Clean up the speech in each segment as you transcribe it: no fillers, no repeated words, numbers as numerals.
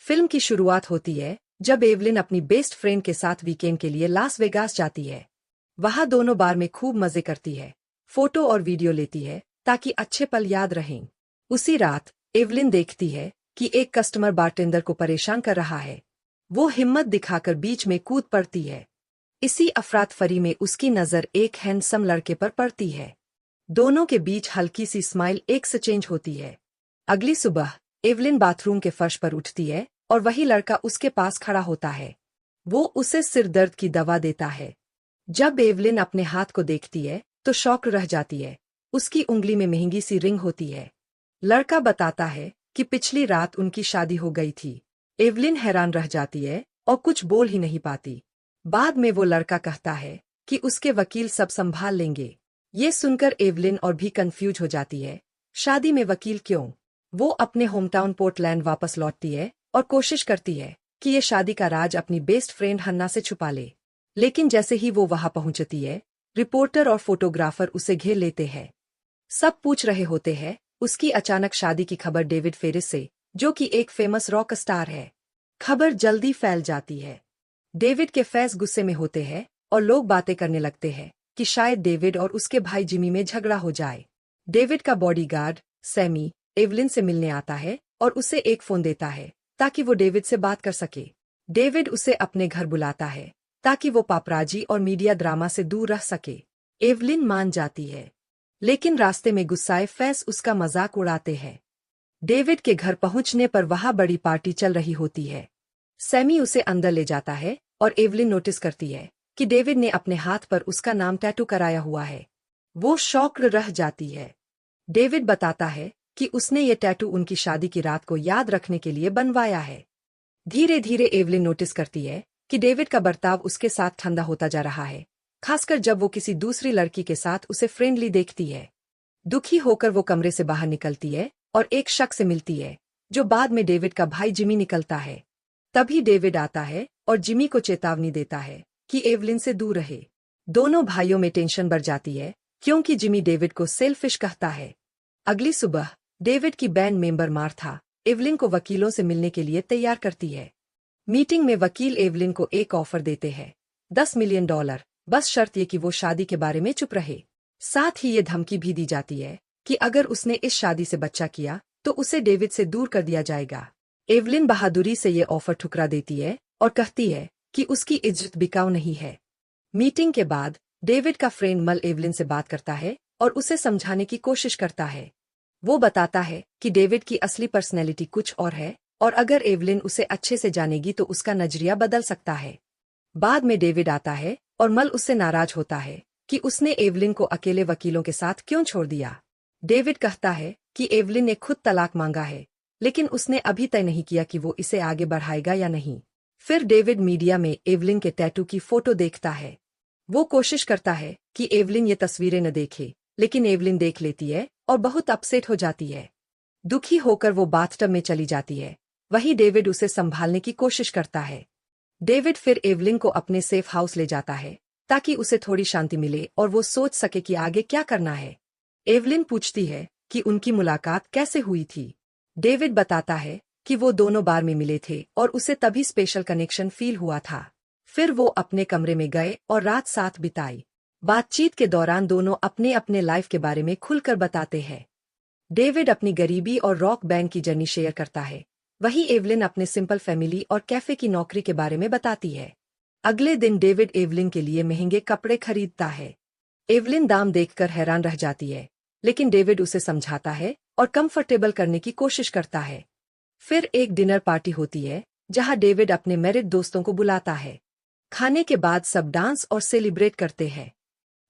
Film की शुरुआत होती है जब एवलिन अपनी बेस्ट फ्रेंड के साथ वीकेंड के लिए लास वेगास जाती है। वहां दोनों बार में खूब मजे करती है, फोटो और वीडियो लेती है ताकि अच्छे पल याद रहें। उसी रात एवलिन देखती है कि एक कस्टमर बारटेंडर को परेशान कर रहा है। वो हिम्मत दिखाकर बीच में कूद पड़ती है। इसी अफरातफरी में उसकी नजर एक हैंडसम लड़के पर पड़ती है। दोनों के बीच हल्की सी स्माइल एक से चेंज होती है। अगली सुबह एवलिन बाथरूम के फर्श पर उठती है और वही लड़का उसके पास खड़ा होता है। वो उसे सिर दर्द की दवा देता है। जब एवलिन अपने हाथ को देखती है तो शॉक रह जाती है। उसकी उंगली में महंगी सी रिंग होती है। लड़का बताता है कि पिछली रात उनकी शादी हो गई थी। एवलिन हैरान रह जाती है और कुछ बोल ही नहीं पाती। बाद में वो लड़का कहता है कि उसके वकील सब संभाल लेंगे। ये सुनकर एवलिन और भी कंफ्यूज हो जाती है। शादी में वकील क्यों? वो अपने होमटाउन पोर्टलैंड वापस लौटती है और कोशिश करती है कि ये शादी का राज अपनी बेस्ट फ्रेंड हन्ना से छुपा ले। लेकिन जैसे ही वो वहां पहुंचती है, रिपोर्टर और फोटोग्राफर उसे घेर लेते हैं। सब पूछ रहे होते हैं उसकी अचानक शादी की खबर डेविड फेरिस से, जो कि एक फेमस रॉक स्टार है। खबर जल्दी फैल जाती है। डेविड के फैंस गुस्से में होते हैं और लोग बातें करने लगते हैं कि शायद डेविड और उसके भाई जिमी में झगड़ा हो जाए। डेविड का बॉडीगार्ड सैमी एवलिन से मिलने आता है और उसे एक फोन देता है ताकि वो डेविड से बात कर सके। डेविड उसे अपने घर बुलाता है ताकि वो पापराजी और मीडिया ड्रामा से दूर रह सके। एवलिन मान जाती है, लेकिन रास्ते में गुस्साए फैंस उसका मजाक उड़ाते हैं। डेविड के घर पहुंचने पर वहां बड़ी पार्टी चल रही होती है। सैमी उसे अंदर ले जाता है और एवलिन नोटिस करती है कि डेविड ने अपने हाथ पर उसका नाम टैटू कराया हुआ है। वो शॉक्ड रह जाती है। डेविड बताता है कि उसने ये टैटू उनकी शादी की रात को याद रखने के लिए बनवाया है। धीरे धीरे एवलिन नोटिस करती है कि डेविड का बर्ताव उसके साथ ठंडा होता जा रहा है, खासकर जब वो किसी दूसरी लड़की के साथ उसे फ्रेंडली देखती है। दुखी होकर वो कमरे से बाहर निकलती है और एक शख्स से मिलती है, जो बाद में डेविड का भाई जिमी निकलता है। तभी डेविड आता है और जिमी को चेतावनी देता है कि एवलिन से दूर रहे। दोनों भाइयों में टेंशन बढ़ जाती है क्योंकि जिमी डेविड को सेल्फिश कहता है। अगली सुबह डेविड की बैंड मेंबर मार्था एवलिन को वकीलों से मिलने के लिए तैयार करती है। मीटिंग में वकील एवलिन को एक ऑफर देते हैं, $10 मिलियन, बस शर्त ये कि वो शादी के बारे में चुप रहे। साथ ही ये धमकी भी दी जाती है कि अगर उसने इस शादी से बच्चा किया तो उसे डेविड से दूर कर दिया जाएगा। एवलिन बहादुरी से ये ऑफर ठुकरा देती है और कहती है कि उसकी इज्जत बिकाऊ नहीं है। मीटिंग के बाद डेविड का फ्रेंड मल एवलिन से बात करता है और उसे समझाने की कोशिश करता है। वो बताता है कि डेविड की असली पर्सनैलिटी कुछ और है और अगर एवलिन उसे अच्छे से जानेगी तो उसका नजरिया बदल सकता है। बाद में डेविड आता है और मल उससे नाराज होता है कि उसने एवलिन को अकेले वकीलों के साथ क्यों छोड़ दिया। डेविड कहता है कि एवलिन ने खुद तलाक मांगा है, लेकिन उसने अभी तय नहीं किया कि वो इसे आगे बढ़ाएगा या नहीं। फिर डेविड मीडिया में एवलिन के टैटू की फोटो देखता है। वो कोशिश करता है कि एवलिन ये तस्वीरें न देखे, लेकिन एवलिन देख लेती है और बहुत अपसेट हो जाती है। दुखी होकर वो बाथटब में चली जाती है। वहीं डेविड उसे संभालने की कोशिश करता है। डेविड फिर एवलिन को अपने सेफ हाउस ले जाता है ताकि उसे थोड़ी शांति मिले और वो सोच सके कि आगे क्या करना है। एवलिन पूछती है कि उनकी मुलाकात कैसे हुई थी। डेविड बताता है कि वो दोनों बार में मिले थे और उसे तभी स्पेशल कनेक्शन फील हुआ था। फिर वो अपने कमरे में गए और रात साथ बिताई। बातचीत के दौरान दोनों अपने अपने लाइफ के बारे में खुलकर बताते हैं। डेविड अपनी गरीबी और रॉक बैंड की जर्नी शेयर करता है, वहीं एवलिन अपने सिंपल फैमिली और कैफे की नौकरी के बारे में बताती है। अगले दिन डेविड एवलिन के लिए महंगे कपड़े खरीदता है। एवलिन दाम देखकर हैरान रह जाती है, लेकिन डेविड उसे समझाता है और कंफर्टेबल करने की कोशिश करता है। फिर एक डिनर पार्टी होती है जहां डेविड अपने मैरिड दोस्तों को बुलाता है। खाने के बाद सब डांस और सेलिब्रेट करते हैं।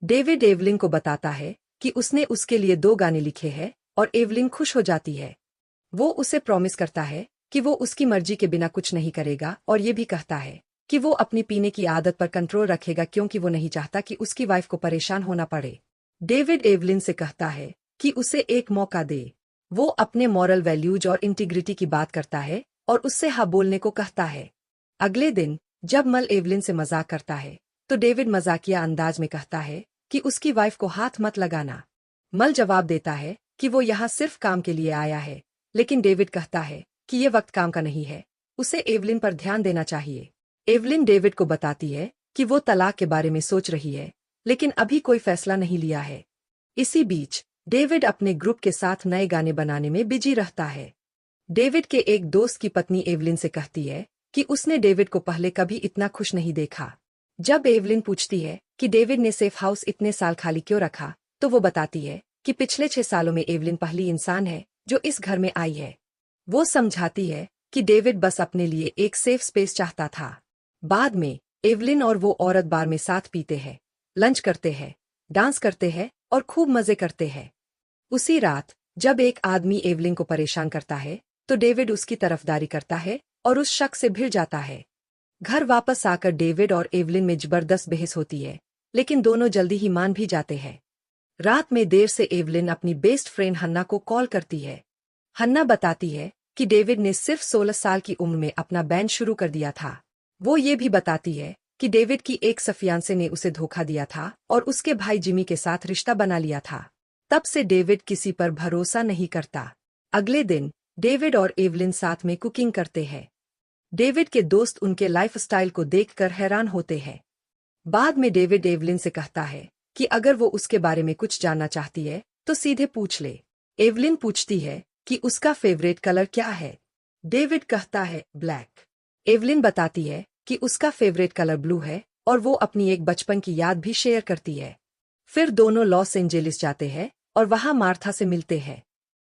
डेविड एवलिन को बताता है कि उसने उसके लिए 2 गाने लिखे हैं और एवलिन खुश हो जाती है। वो उसे प्रॉमिस करता है कि वो उसकी मर्जी के बिना कुछ नहीं करेगा और ये भी कहता है कि वो अपनी पीने की आदत पर कंट्रोल रखेगा क्योंकि वो नहीं चाहता कि उसकी वाइफ को परेशान होना पड़े। डेविड एवलिन से कहता है कि उसे एक मौका दे। वो अपने मॉरल वैल्यूज और इंटीग्रिटी की बात करता है और उससे हाँ बोलने को कहता है। अगले दिन जब मल एवलिन से मजाक करता है तो डेविड मजाकिया अंदाज में कहता है कि उसकी वाइफ को हाथ मत लगाना। मल जवाब देता है कि वो यहाँ सिर्फ काम के लिए आया है, लेकिन डेविड कहता है कि ये वक्त काम का नहीं है। उसे एवलिन पर ध्यान देना चाहिए। एवलिन डेविड को बताती है कि वो तलाक के बारे में सोच रही है, लेकिन अभी कोई फैसला नहीं लिया है। इसी बीच डेविड अपने ग्रुप के साथ नए गाने बनाने में बिजी रहता है। डेविड के एक दोस्त की पत्नी एवलिन से कहती है कि उसने डेविड को पहले कभी इतना खुश नहीं देखा। जब एवलिन पूछती है कि डेविड ने सेफ हाउस इतने साल खाली क्यों रखा, तो वो बताती है कि पिछले 6 सालों में एवलिन पहली इंसान है जो इस घर में आई है। वो समझाती है कि डेविड बस अपने लिए एक सेफ स्पेस चाहता था। बाद में एवलिन और वो औरत बार में साथ पीते हैं, लंच करते हैं, डांस करते हैं और खूब मजे करते हैं। उसी रात जब एक आदमी एवलिन को परेशान करता है, तो डेविड उसकी तरफदारी करता है और उस शख्स से भिड़ जाता है। घर वापस आकर डेविड और एवलिन में जबरदस्त बहस होती है, लेकिन दोनों जल्दी ही मान भी जाते हैं। रात में देर से एवलिन अपनी बेस्ट फ्रेंड हन्ना को कॉल करती है। हन्ना बताती है कि डेविड ने सिर्फ 16 साल की उम्र में अपना बैंड शुरू कर दिया था। वो ये भी बताती है कि डेविड की एक सफियांसे ने उसे धोखा दिया था और उसके भाई जिमी के साथ रिश्ता बना लिया था। तब से डेविड किसी पर भरोसा नहीं करता। अगले दिन डेविड और एवलिन साथ में कुकिंग करते हैं। डेविड के दोस्त उनके लाइफस्टाइल को देखकर हैरान होते हैं। बाद में डेविड एवलिन से कहता है कि अगर वो उसके बारे में कुछ जानना चाहती है तो सीधे पूछ ले। एवलिन पूछती है कि उसका फेवरेट कलर क्या है। डेविड कहता है ब्लैक। एवलिन बताती है कि उसका फेवरेट कलर ब्लू है और वो अपनी एक बचपन की याद भी शेयर करती है। फिर दोनों लॉस एंजेलिस जाते हैं और वहां मार्था से मिलते हैं।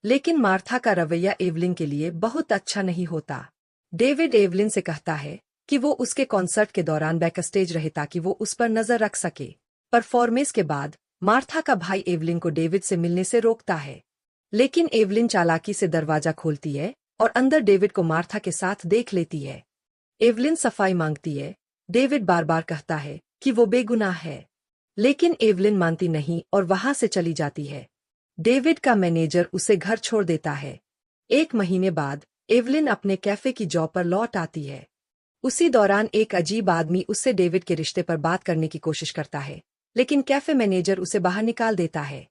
लेकिन मार्था का रवैया एवलिन के लिए बहुत अच्छा नहीं होता। डेविड एवलिन से कहता है कि वो उसके कॉन्सर्ट के दौरान बैक स्टेज रहे ताकि वो उस पर नजर रख सके। परफॉर्मेंस के बाद मार्था का भाई एवलिन को डेविड से मिलने से रोकता है, लेकिन एवलिन चालाकी से दरवाजा खोलती है और अंदर डेविड को मार्था के साथ देख लेती है। एवलिन सफाई मांगती है। डेविड बार बार कहता है कि वो बेगुनाह है, लेकिन एवलिन मानती नहीं और वहां से चली जाती है। डेविड का मैनेजर उसे घर छोड़ देता है। 1 महीने बाद एवलिन अपने कैफे की जॉब पर लौट आती है। उसी दौरान एक अजीब आदमी उससे डेविड के रिश्ते पर बात करने की कोशिश करता है, लेकिन कैफे मैनेजर उसे बाहर निकाल देता है।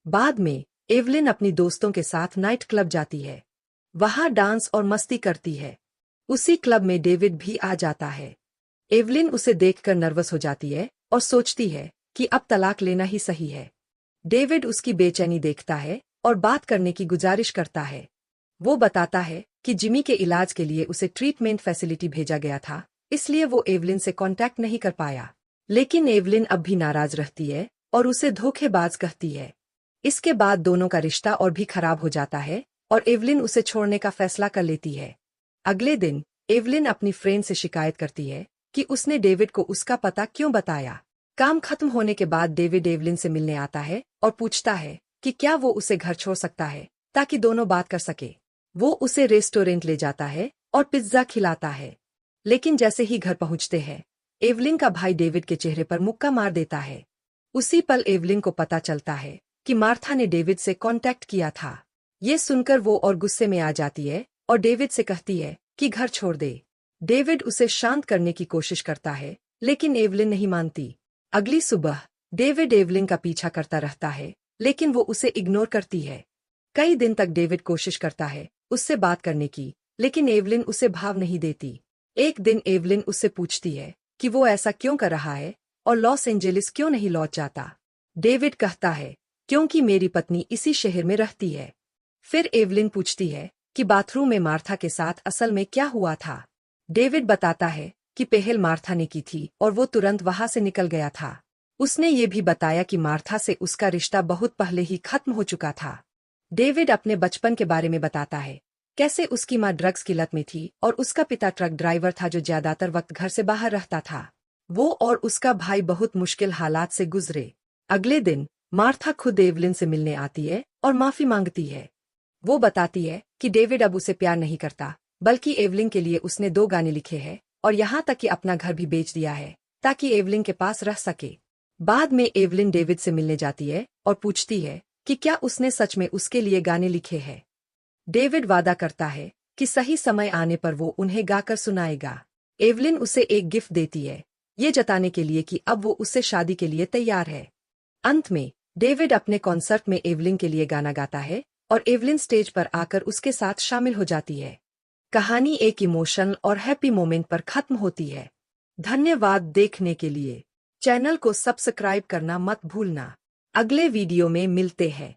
बाद में एवलिन अपनी दोस्तों के साथ नाइट क्लब जाती है। वहां डांस और मस्ती करती है। उसी क्लब में डेविड भी आ जाता है। एवलिन उसे देखकर नर्वस हो जाती है और सोचती है कि अब तलाक लेना ही सही है। डेविड उसकी बेचैनी देखता है और बात करने की गुजारिश करता है। वो बताता है कि जिमी के इलाज के लिए उसे ट्रीटमेंट फैसिलिटी भेजा गया था, इसलिए वो एवलिन से कांटेक्ट नहीं कर पाया। लेकिन एवलिन अब भी नाराज रहती है और उसे धोखेबाज कहती है। इसके बाद दोनों का रिश्ता और भी खराब हो जाता है और एवलिन उसे छोड़ने का फैसला कर लेती है। अगले दिन एवलिन अपनी फ्रेंड से शिकायत करती है कि उसने डेविड को उसका पता क्यों बताया। काम खत्म होने के बाद डेविड एवलिन से मिलने आता है और पूछता है कि क्या वो उसे घर छोड़ सकता है ताकि दोनों बात कर सके। वो उसे रेस्टोरेंट ले जाता है और पिज्जा खिलाता है। लेकिन जैसे ही घर पहुंचते हैं, एवलिन का भाई डेविड के चेहरे पर मुक्का मार देता है। उसी पल एवलिन को पता चलता है कि मार्था ने डेविड से कांटेक्ट किया था। ये सुनकर वो और गुस्से में आ जाती है और डेविड से कहती है कि घर छोड़ दे। डेविड उसे शांत करने की कोशिश करता है, लेकिन एवलिन नहीं मानती। अगली सुबह डेविड एवलिन का पीछा करता रहता है, लेकिन वो उसे इग्नोर करती है। कई दिन तक डेविड कोशिश करता है उससे बात करने की, लेकिन एवलिन उसे भाव नहीं देती। एक दिन एवलिन उससे पूछती है कि वो ऐसा क्यों कर रहा है और लॉस एंजेलिस क्यों नहीं लौट जाता। डेविड कहता है क्योंकि मेरी पत्नी इसी शहर में रहती है। फिर एवलिन पूछती है कि बाथरूम में मार्था के साथ असल में क्या हुआ था। डेविड बताता है कि पहल मार्था ने की थी और वो तुरंत वहां से निकल गया था। उसने ये भी बताया कि मार्था से उसका रिश्ता बहुत पहले ही खत्म हो चुका था। डेविड अपने बचपन के बारे में बताता है, कैसे उसकी माँ ड्रग्स की लत में थी और उसका पिता ट्रक ड्राइवर था जो ज्यादातर वक्त घर से बाहर रहता था। वो और उसका भाई बहुत मुश्किल हालात से गुजरे। अगले दिन मार्था खुद एवलिन से मिलने आती है और माफी मांगती है। वो बताती है कि डेविड अब उसे प्यार नहीं करता, बल्कि एवलिन के लिए उसने 2 गाने लिखे हैं और यहाँ तक कि अपना घर भी बेच दिया है ताकि एवलिन के पास रह सके। बाद में एवलिन डेविड से मिलने जाती है और पूछती है कि क्या उसने सच में उसके लिए गाने लिखे हैं। डेविड वादा करता है कि सही समय आने पर वो उन्हें गाकर सुनाएगा। एवलिन उसे एक गिफ्ट देती है, ये जताने के लिए कि अब वो उससे शादी के लिए तैयार है। अंत में डेविड अपने कॉन्सर्ट में एवलिन के लिए गाना गाता है और एवलिन स्टेज पर आकर उसके साथ शामिल हो जाती है। कहानी एक इमोशनल और हैप्पी मोमेंट पर खत्म होती है। धन्यवाद देखने के लिए। चैनल को सब्सक्राइब करना मत भूलना। अगले वीडियो में मिलते हैं।